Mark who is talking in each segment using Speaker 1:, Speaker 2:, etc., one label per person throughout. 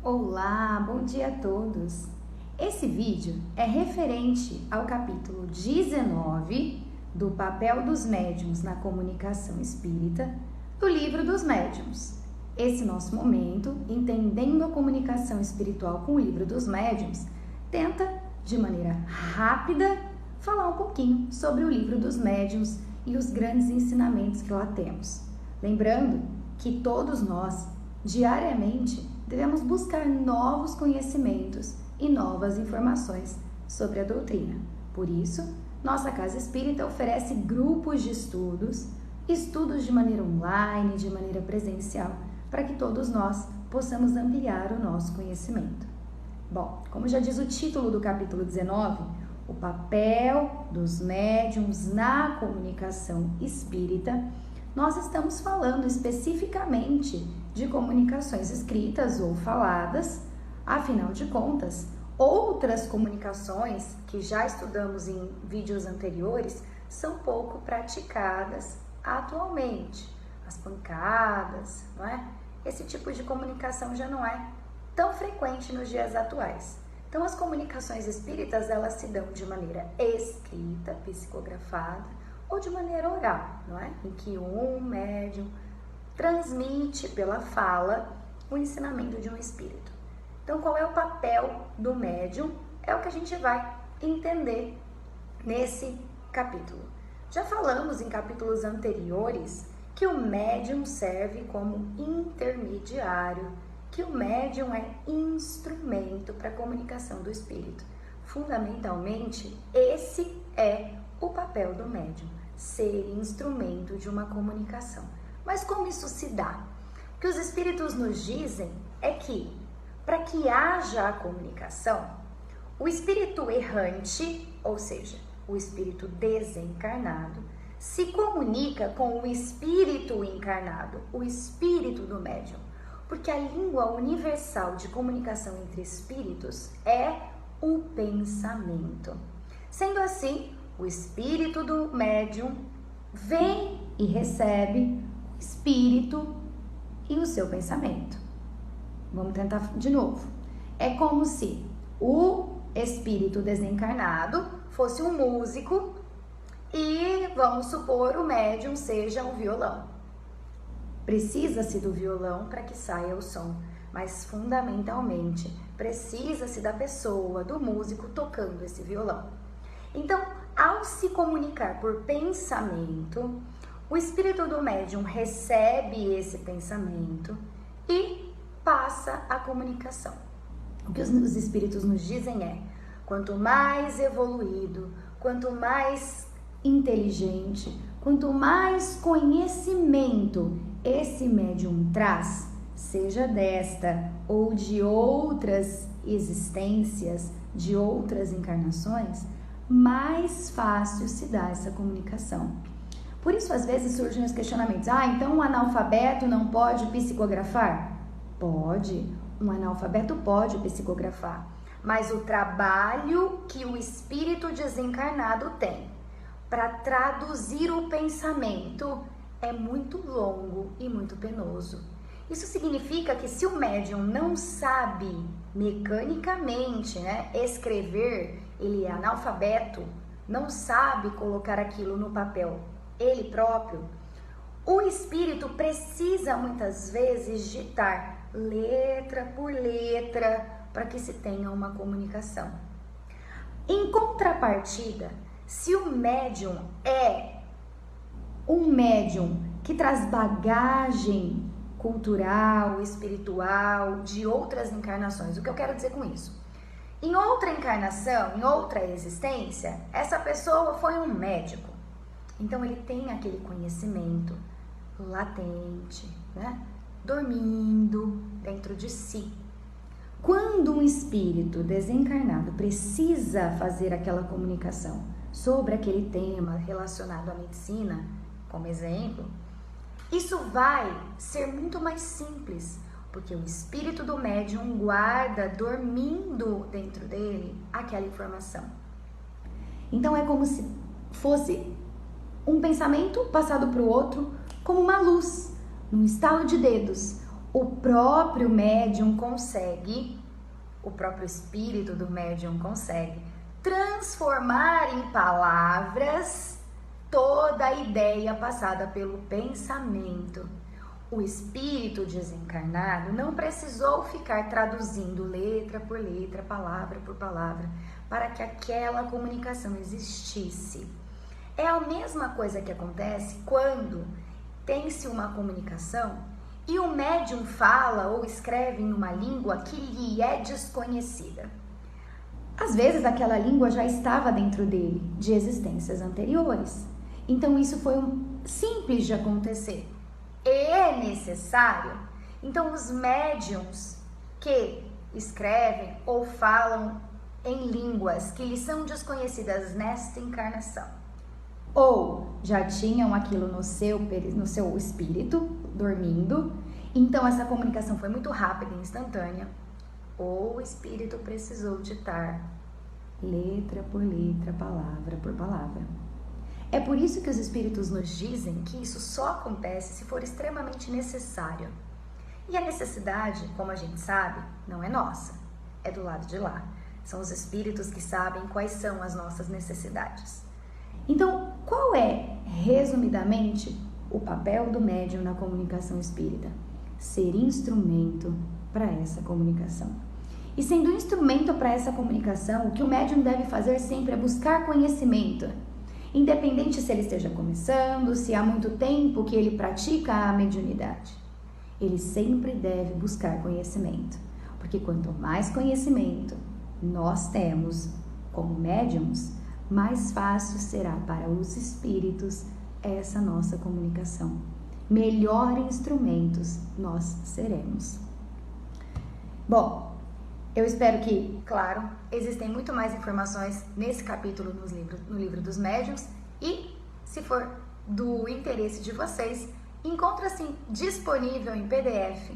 Speaker 1: Olá, bom dia a todos! Esse vídeo é referente ao capítulo 19 do Papel dos Médiuns na Comunicação Espírita do Livro dos Médiuns. Esse nosso momento, entendendo a comunicação espiritual com o Livro dos Médiuns, tenta, de maneira rápida, falar um pouquinho sobre o Livro dos Médiuns e os grandes ensinamentos que lá temos. Lembrando que todos nós, diariamente, devemos buscar novos conhecimentos e novas informações sobre a doutrina. Por isso, nossa Casa Espírita oferece grupos de estudos de maneira online, de maneira presencial, para que todos nós possamos ampliar o nosso conhecimento. Bom, como já diz o título do capítulo 19, o papel dos médiuns na comunicação espírita, nós estamos falando especificamente de comunicações escritas ou faladas. Afinal de contas, outras comunicações que já estudamos em vídeos anteriores são pouco praticadas atualmente. As pancadas, não é? Esse tipo de comunicação já não é tão frequente nos dias atuais. Então, as comunicações espíritas, elas se dão de maneira escrita, psicografada, ou de maneira oral, não é? Em que um médium transmite pela fala o ensinamento de um espírito. Então, qual é o papel do médium? É o que a gente vai entender nesse capítulo. Já falamos em capítulos anteriores que o médium serve como intermediário, que o médium é instrumento para a comunicação do espírito. Fundamentalmente, esse é o papel do médium, ser instrumento de uma comunicação. Mas como isso se dá? O que os espíritos nos dizem é que, para que haja a comunicação, o espírito errante, ou seja, o espírito desencarnado, se comunica com o espírito encarnado, o espírito do médium, porque a língua universal de comunicação entre espíritos é o pensamento. Sendo assim, o espírito do médium vem e recebe o espírito e o seu pensamento. Vamos tentar de novo. É como se o espírito desencarnado fosse um músico e, vamos supor, o médium seja um violão. Precisa-se do violão para que saia o som, mas fundamentalmente precisa-se da pessoa, do músico tocando esse violão. Então, ao se comunicar por pensamento, o espírito do médium recebe esse pensamento e passa a comunicação. O que os espíritos nos dizem é: quanto mais evoluído, quanto mais inteligente, quanto mais conhecimento esse médium traz, seja desta ou de outras existências, de outras encarnações, mais fácil se dá essa comunicação. Por isso, às vezes, surgem os questionamentos: então um analfabeto não pode psicografar? Pode, um analfabeto pode psicografar, mas o trabalho que o espírito desencarnado tem para traduzir o pensamento é muito longo e muito penoso. Isso significa que se o médium não sabe mecanicamente, escrever, ele é analfabeto, não sabe colocar aquilo no papel ele próprio, o espírito precisa muitas vezes ditar letra por letra para que se tenha uma comunicação. Em contrapartida, se o médium é um médium que traz bagagem cultural, espiritual, de outras encarnações, o que eu quero dizer com isso? Em outra encarnação, em outra existência, essa pessoa foi um médico. Então, ele tem aquele conhecimento latente, dormindo dentro de si. Quando um espírito desencarnado precisa fazer aquela comunicação sobre aquele tema relacionado à medicina, como exemplo, isso vai ser muito mais simples, porque o espírito do médium guarda, dormindo dentro dele, aquela informação. Então, é como se fosse um pensamento passado para o outro como uma luz, num estalo de dedos. o próprio médium consegue, o próprio espírito do médium consegue transformar em palavras toda a ideia passada pelo pensamento. O espírito desencarnado não precisou ficar traduzindo letra por letra, palavra por palavra, para que aquela comunicação existisse. É a mesma coisa que acontece quando tem-se uma comunicação e o médium fala ou escreve em uma língua que lhe é desconhecida. Às vezes aquela língua já estava dentro dele, de existências anteriores. Então isso foi simples de acontecer. E é necessário. Então os médiums que escrevem ou falam em línguas que lhes são desconhecidas nesta encarnação, ou já tinham aquilo no seu espírito, dormindo, então essa comunicação foi muito rápida e instantânea, ou o espírito precisou ditar letra por letra, palavra por palavra. É por isso que os espíritos nos dizem que isso só acontece se for extremamente necessário. E a necessidade, como a gente sabe, não é nossa, é do lado de lá. São os espíritos que sabem quais são as nossas necessidades. Então, qual é, resumidamente, o papel do médium na comunicação espírita? Ser instrumento para essa comunicação. E sendo instrumento para essa comunicação, o que o médium deve fazer sempre é buscar conhecimento. Independente se ele esteja começando, se há muito tempo que ele pratica a mediunidade. Ele sempre deve buscar conhecimento. Porque quanto mais conhecimento nós temos como médiums, mais fácil será para os espíritos essa nossa comunicação. Melhor instrumentos nós seremos. Bom, eu espero que, claro, existem muito mais informações nesse capítulo no livro dos médiuns e, se for do interesse de vocês, encontra-se disponível em PDF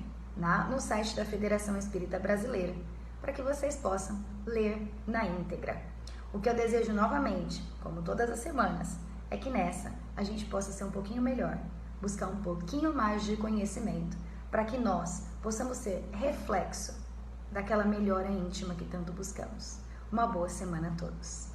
Speaker 1: no site da Federação Espírita Brasileira, para que vocês possam ler na íntegra. O que eu desejo novamente, como todas as semanas, é que nessa a gente possa ser um pouquinho melhor, buscar um pouquinho mais de conhecimento, para que nós possamos ser reflexo daquela melhora íntima que tanto buscamos. Uma boa semana a todos!